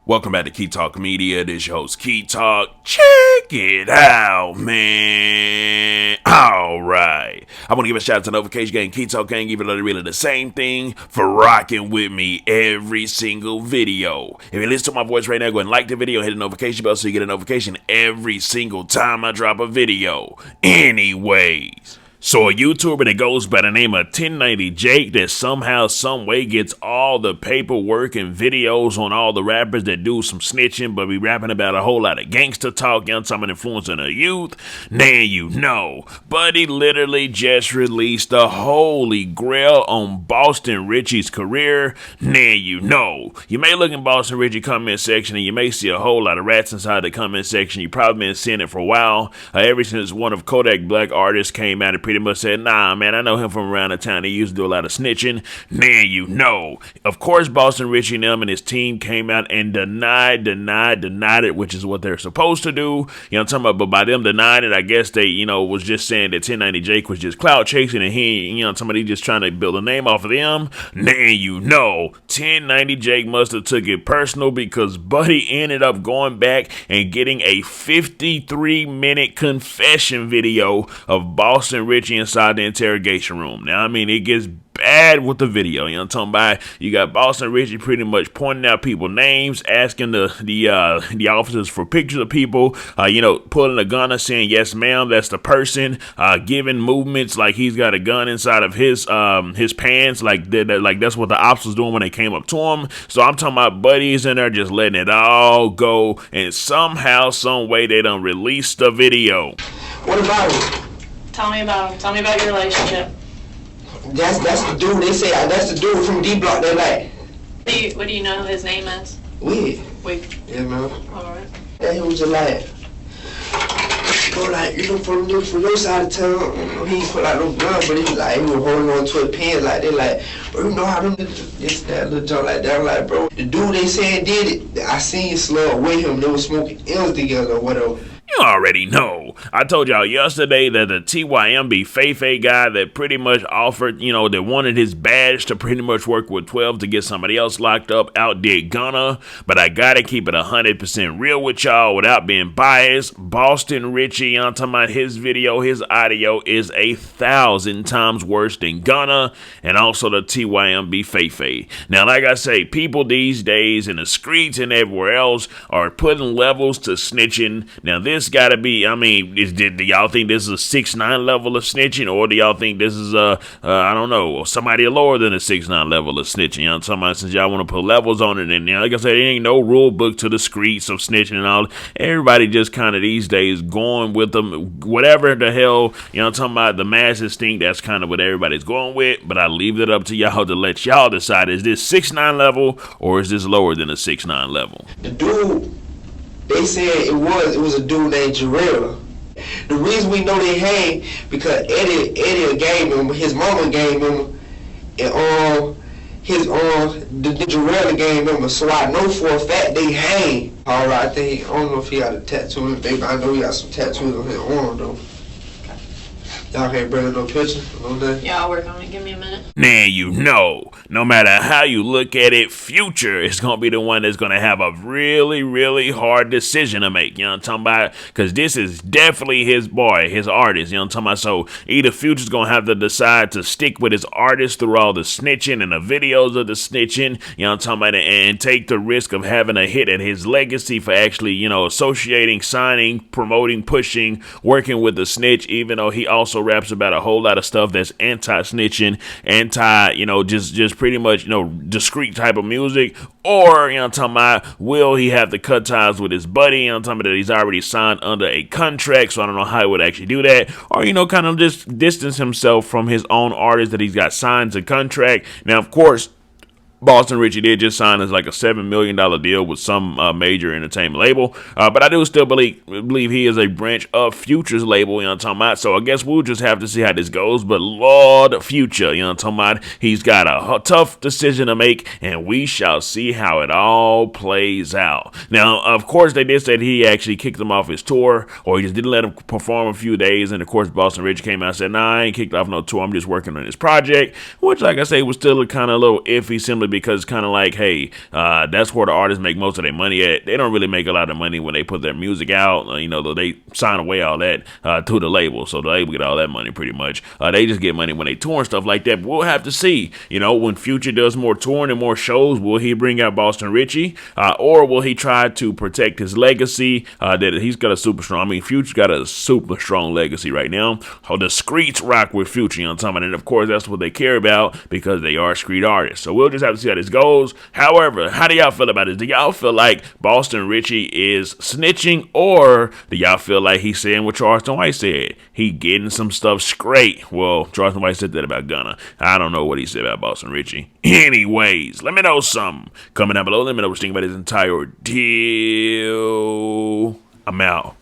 Welcome back to Key Talk Media. This your host, Key Talk. Check it out, man. Alright. I want to give a shout out to Notification Gang, Key Talk Gang, even though they're really the same thing, for rocking with me every single video. If you listen to my voice right now, go ahead and like the video, hit the notification bell so you get a notification every single time I drop a video. Anyways. So a YouTuber that goes by the name of 1090 Jake that somehow, some way gets all the paperwork and videos on all the rappers that do some snitching, but be rapping about a whole lot of gangster talk, young time and influencing the youth. Now you know. But he literally just released the holy grail on Boston Richey's career. Now you know. You may look in Boston Richey comment section and you may see a whole lot of rats inside the comment section. You've probably been seeing it for a while. Ever since one of Kodak Black artists came out and pretty much said, nah, man, I know him from around the town. He used to do a lot of snitching. Now you know. Of course, Boston Richey and them and his team came out and denied it, which is what they're supposed to do. You know what I'm talking about? But by them denying it, I guess they, was just saying that 1090 Jake was just clout chasing and he, somebody just trying to build a name off of them. Now you know. 1090 Jake must have took it personal because Buddy ended up going back and getting a 53-minute confession video of Boston Richey inside the interrogation room. Now, I mean, it gets bad with the video. You know what I'm talking about? You got Boston Richey pretty much pointing out people's names, asking the officers for pictures of people, pulling a gun and saying, yes, ma'am, that's the person, giving movements like he's got a gun inside of his pants, like that's what the ops was doing when they came up to him. So I'm talking about buddies in there just letting it all go, and somehow, some way they done released the video. What about it? Tell me about him. Tell me about your relationship. That's the dude. They say that's the dude from D Block. They like. What do you know his name is? Weed. Yeah, man. Alright. And he was just like, from your side of town, he put out no gun, but he was like, he was holding on to a pen, like they like, bro, you know how them this that little junk like that. I'm like, bro, the dude they saying did it. I seen Slug with him. They was smoking L's together or whatever. You already know. I told y'all yesterday that the TYMB Feifei guy that pretty much offered, that wanted his badge to pretty much work with 12 to get somebody else locked up outdid Gunna. But I gotta keep it 100% real with y'all without being biased. Boston Richey, I'm talking about his video, his audio is 1,000 times worse than Gunna and also the TYMB Feifei. Now, like I say, people these days in the streets and everywhere else are putting levels to snitching. Now, this gotta be, do y'all think this is a 6ix9ine level of snitching, or do y'all think this is I don't know, somebody lower than a 6ix9ine level of snitching? You know what I'm talking about? Since y'all want to put levels on it, and like I said, there ain't no rule book to the SKREETZ of snitching and all. Everybody just kind of these days going with them, whatever the hell, you know what I'm talking about, the masses think that's kind of what everybody's going with, but I leave it up to y'all to let y'all decide, is this 6ix9ine level, or is this lower than a 6ix9ine level? The dude, they said it was a dude named Jarrell. The reason we know they hang because Eddie gave him, his mama gave him, and the Jarrell gave him, so I know for a fact they hang. Alright, I don't know if he got a tattoo, baby. I know he got some tattoos on his arm though. Y'all can't bring no picture? Yeah, I'll work on it. Give me a minute. Now you know, no matter how you look at it, Future is going to be the one that's going to have a really, really hard decision to make. You know what I'm talking about? Because this is definitely his boy, his artist. You know what I'm talking about? So either Future's going to have to decide to stick with his artist through all the snitching and the videos of the snitching, you know what I'm talking about, and take the risk of having a hit at his legacy for actually, associating, signing, promoting, pushing, working with the snitch, even though he also raps about a whole lot of stuff that's anti-snitching, just pretty much, discreet type of music. Or, I'm talking about, will he have to cut ties with his buddy? I'm talking about that he's already signed under a contract, so I don't know how he would actually do that. Or, kind of just distance himself from his own artist that he's got signed to contract. Now, of course, Boston Richey did just sign as like a $7 million deal with some major entertainment label. But I do still believe he is a branch of Future's label, you know what I'm talking about. So I guess we'll just have to see how this goes. But Lord Future, you know what I'm talking about, he's got a tough decision to make, and we shall see how it all plays out. Now, of course, they did say that he actually kicked him off his tour, or he just didn't let him perform a few days. And of course, Boston Richey came out and said, nah, I ain't kicked off no tour. I'm just working on this project, which, like I say, was still a kind of little iffy, simply simply because kind of like, hey, that's where the artists make most of their money at. They don't really make a lot of money when they put their music out. You know, they sign away all that to the label, so the label get all that money pretty much. They just get money when they tour and stuff like that. But we'll have to see. You know, when Future does more touring and more shows, will he bring out Boston Richey, or will he try to protect his legacy? That he's got a super strong. I mean, Future got a super strong legacy right now. The SKREETZ rock with Future, you know what I'm talking about? And of course, that's what they care about because they are street artists. So we'll just have to see how this goes. However, how do y'all feel about this? Do y'all feel like Boston Richey is snitching, or do y'all feel like he's saying what Charleston White said? He getting some stuff straight. Well, Charleston White said that about Gunna. I don't know what he said about Boston Richey. Anyways, let me know something. Comment down below. Let me know what you think about this entire ordeal. I'm out.